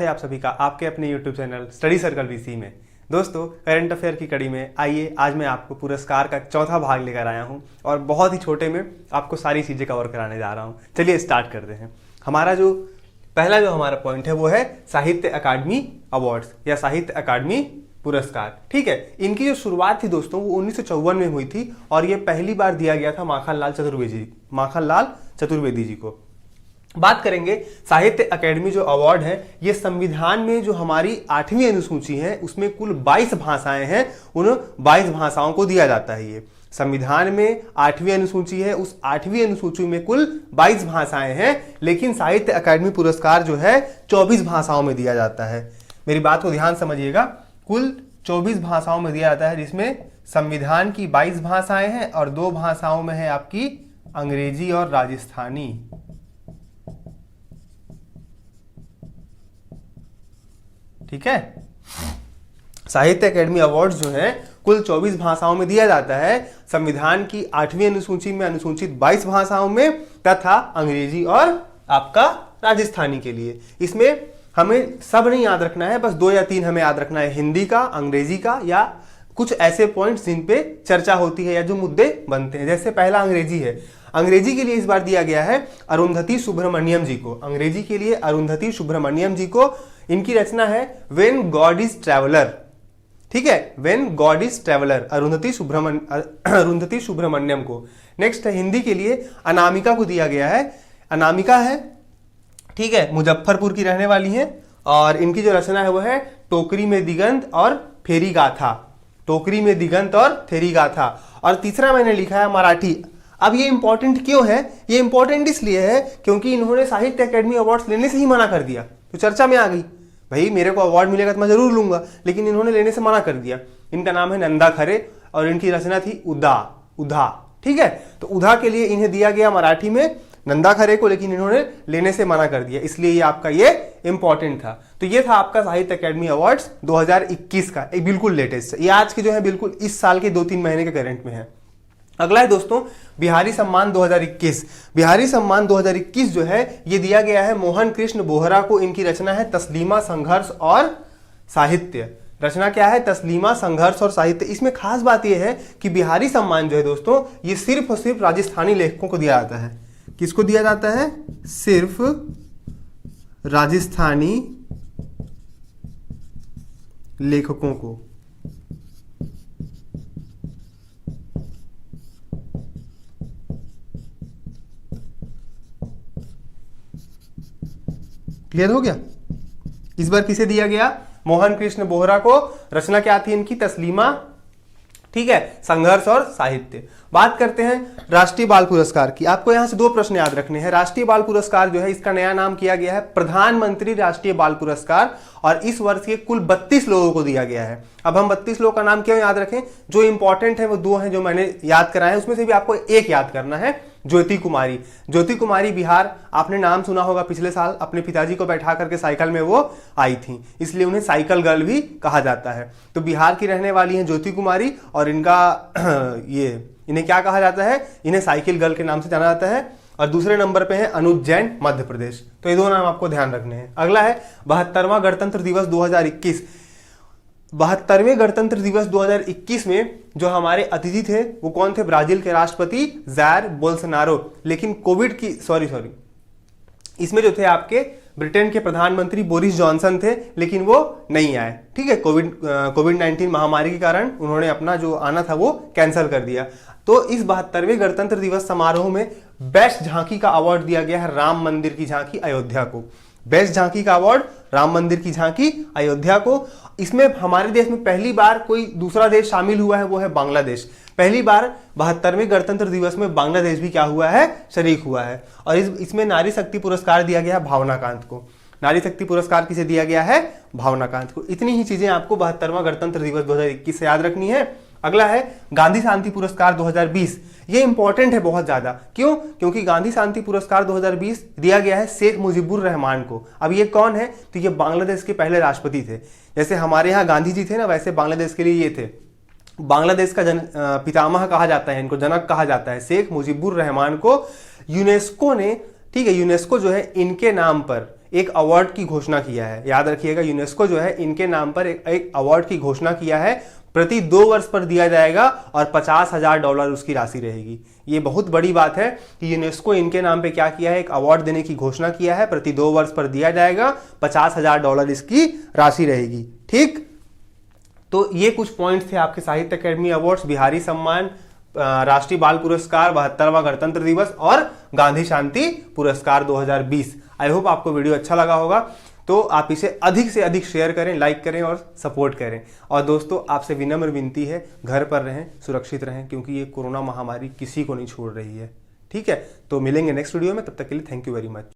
है आप सभी का आपके अपने YouTube channel study circle VC में। दोस्तों, करंट अफेयर की कड़ी में आइए आज मैं आपको पुरस्कार का चौथा भाग लेकर आया हूं और बहुत ही छोटे में आपको सारी चीज़ें कवर कराने जा रहा हूं। चलिए स्टार्ट करते हैं। हमारा पहला पॉइंट है वो है साहित्य अकादमी अवार्ड्स या साहित्य अकादमी पुरस्कार। ठीक है, इनकी जो शुरुआत थी दोस्तों वो 1954 में हुई थी और ये पहली बार दिया गया था माखनलाल चतुर्वेदी जी को। बात करेंगे साहित्य अकेडमी जो अवार्ड है, ये संविधान में जो हमारी 8वीं अनुसूची है उसमें कुल 22 भाषाएं हैं, उन 22 भाषाओं को दिया जाता है। ये संविधान में 8वीं अनुसूची है, उस 8वीं अनुसूची में कुल 22 भाषाएं हैं, लेकिन साहित्य अकादमी पुरस्कार जो है 24 भाषाओं में दिया जाता है। मेरी बात को ध्यान समझिएगा, कुल 24 भाषाओं में दिया जाता है, जिसमें संविधान की 22 भाषाएं हैं और 2 भाषाओं में है आपकी अंग्रेजी और राजस्थानी। ठीक है, साहित्य अकेडमी अवार्ड्स जो है कुल 24 भाषाओं में दिया जाता है, संविधान की 8वीं अनुसूची में अनुसूचित 22 भाषाओं में तथा अंग्रेजी और आपका राजस्थानी के लिए। इसमें हमें सब नहीं याद रखना है, बस 2 या 3 हमें याद रखना है, हिंदी का, अंग्रेजी का या कुछ ऐसे पॉइंट्स जिन पे चर्चा होती है या जो मुद्दे बनते हैं। जैसे पहला अंग्रेजी है, अंग्रेजी के लिए इस बार दिया गया है अरुंधति सुब्रमण्यम जी को। अंग्रेजी के लिए अरुंधति सुब्रमण्यम जी को, इनकी रचना है व्हेन गॉड इज ट्रैवलर। ठीक है, when God is traveller, Arundhati Subramaniam को। नेक्स्ट है हिंदी के लिए अनामिका को दिया गया है। अनामिका है, ठीक है, मुजफ्फरपुर की रहने वाली है और इनकी जो रचना है वो है टोकरी में दिगंत और फेरी गाथा। टोकरी में दिगंत और फेरी गाथा। और तीसरा मैंने लिखा है मराठी। अब ये इंपॉर्टेंट क्यों है? ये इंपॉर्टेंट इसलिए है क्योंकि इन्होंने साहित्य अकेडमी अवार्ड्स लेने से ही मना कर दिया, तो चर्चा में आ गई। भाई मेरे को अवार्ड मिलेगा तो मैं जरूर लूंगा, लेकिन इन्होंने लेने से मना कर दिया। इनका नाम है नंदा खरे और इनकी रचना थी उधा। ठीक है, तो उधा के लिए इन्हें दिया गया मराठी में नंदा खरे को, लेकिन इन्होंने लेने से मना कर दिया, इसलिए ये आपका ये इंपॉर्टेंट था। तो ये था आपका साहित्य अकेडमी अवार्ड्स 2021 का, एक बिल्कुल लेटेस्ट। ये आज के जो है बिल्कुल इस साल के 2-3 महीने के करंट में है। अगला है दोस्तों बिहारी सम्मान 2021। बिहारी सम्मान 2021 जो है ये दिया गया है मोहन कृष्ण बोहरा को। इनकी रचना है तस्लीमा संघर्ष और साहित्य। रचना क्या है? तस्लीमा संघर्ष और साहित्य। इसमें खास बात यह है कि बिहारी सम्मान जो है दोस्तों ये सिर्फ और सिर्फ राजस्थानी लेखकों को दिया जाता है। किसको दिया जाता है? सिर्फ राजस्थानी लेखकों को। क्लियर हो गया? इस बार किसे दिया गया? मोहन कृष्ण बोहरा को। रचना क्या थी इनकी? तस्लीमा, ठीक है, संघर्ष और साहित्य। बात करते हैं राष्ट्रीय बाल पुरस्कार की। आपको यहां से 2 प्रश्न याद रखने हैं। राष्ट्रीय बाल पुरस्कार जो है इसका नया नाम किया गया है प्रधानमंत्री राष्ट्रीय बाल पुरस्कार और इस वर्ष ये कुल 32 लोगों को दिया गया है। अब हम 32 लोगों का नाम क्यों याद रखें? जो इंपॉर्टेंट है वो 2 हैं जो मैंने याद कराए हैं, उसमें से भी आपको एक याद करना है, ज्योति कुमारी। ज्योति कुमारी बिहार, आपने नाम सुना होगा, पिछले साल अपने पिताजी को बैठा करके साइकिल में वो आई थी, इसलिए उन्हें साइकिल गर्ल भी कहा जाता है। तो बिहार की रहने वाली हैं ज्योति कुमारी और इन्हें क्या कहा जाता है? इन्हें साइकिल गर्ल के नाम से जाना जाता है। और दूसरे नंबर पे है अनुज जैन मध्य प्रदेश। तो ये 2 नाम आपको ध्यान रखने हैं। अगला है 72वां गणतंत्र दिवस 2021। 72वें गणतंत्र दिवस 2021 में जो हमारे अतिथि थे वो कौन थे? ब्राजील के राष्ट्रपति जायर बोल्सोनारो। लेकिन कोविड की इसमें जो थे आपके ब्रिटेन के प्रधानमंत्री बोरिस जॉनसन थे, लेकिन वो नहीं आए। ठीक है, कोविड-19 महामारी के कारण उन्होंने अपना जो आना था वो कैंसिल कर दिया। तो इस 72वें गणतंत्र दिवस समारोह में बेस्ट झांकी का अवार्ड दिया गया है राम मंदिर की झांकी अयोध्या को। बेस्ट झांकी का अवार्ड राम मंदिर की झांकी अयोध्या को। इसमें हमारे देश में पहली बार कोई दूसरा देश शामिल हुआ है, वो है बांग्लादेश। पहली बार 72वें गणतंत्र दिवस में बांग्लादेश भी क्या हुआ है? शरीक हुआ है। और इसमें नारी शक्ति पुरस्कार दिया गया है भावनाकांत को। नारी शक्ति पुरस्कार किसे दिया गया है? भावनाकांत को। इतनी ही चीजें आपको 72वां गणतंत्र दिवस 2021 से याद रखनी है। अगला है गांधी शांति पुरस्कार 2020। ये इंपॉर्टेंट है बहुत ज्यादा। क्यों? क्योंकि गांधी शांति पुरस्कार 2020 दिया गया है शेख मुजीबुर रहमान को। अब ये कौन है? तो ये बांग्लादेश के पहले राष्ट्रपति थे। जैसे हमारे यहाँ गांधी जी थे ना, वैसे बांग्लादेश के लिए ये थे। बांग्लादेश का पितामह कहा जाता है, इनको जनक कहा जाता है। शेख मुजीबुर रहमान को यूनेस्को ने, ठीक है, यूनेस्को जो है इनके नाम पर एक अवार्ड की घोषणा किया है। याद रखिएगा, यूनेस्को जो है इनके नाम पर एक अवार्ड की घोषणा किया है, प्रति 2 वर्ष पर दिया जाएगा और $50,000 उसकी राशि रहेगी। ये बहुत बड़ी बात है कि यूनेस्को इनके नाम पे क्या किया है, एक अवार्ड देने की घोषणा किया है, प्रति 2 वर्ष पर दिया जाएगा, $50,000 इसकी राशि रहेगी। ठीक, तो ये कुछ पॉइंट्स थे आपके साहित्य अकेडमी अवार्ड्स, बिहारी सम्मान, राष्ट्रीय बाल पुरस्कार, 72वां गणतंत्र दिवस और गांधी शांति पुरस्कार 2020। आई होप आपको वीडियो अच्छा लगा होगा, तो आप इसे अधिक से अधिक शेयर करें, लाइक करें और सपोर्ट करें। और दोस्तों, आपसे विनम्र विनती है, घर पर रहें, सुरक्षित रहें, क्योंकि ये कोरोना महामारी किसी को नहीं छोड़ रही है। ठीक है, तो मिलेंगे नेक्स्ट वीडियो में, तब तक के लिए थैंक यू वेरी मच।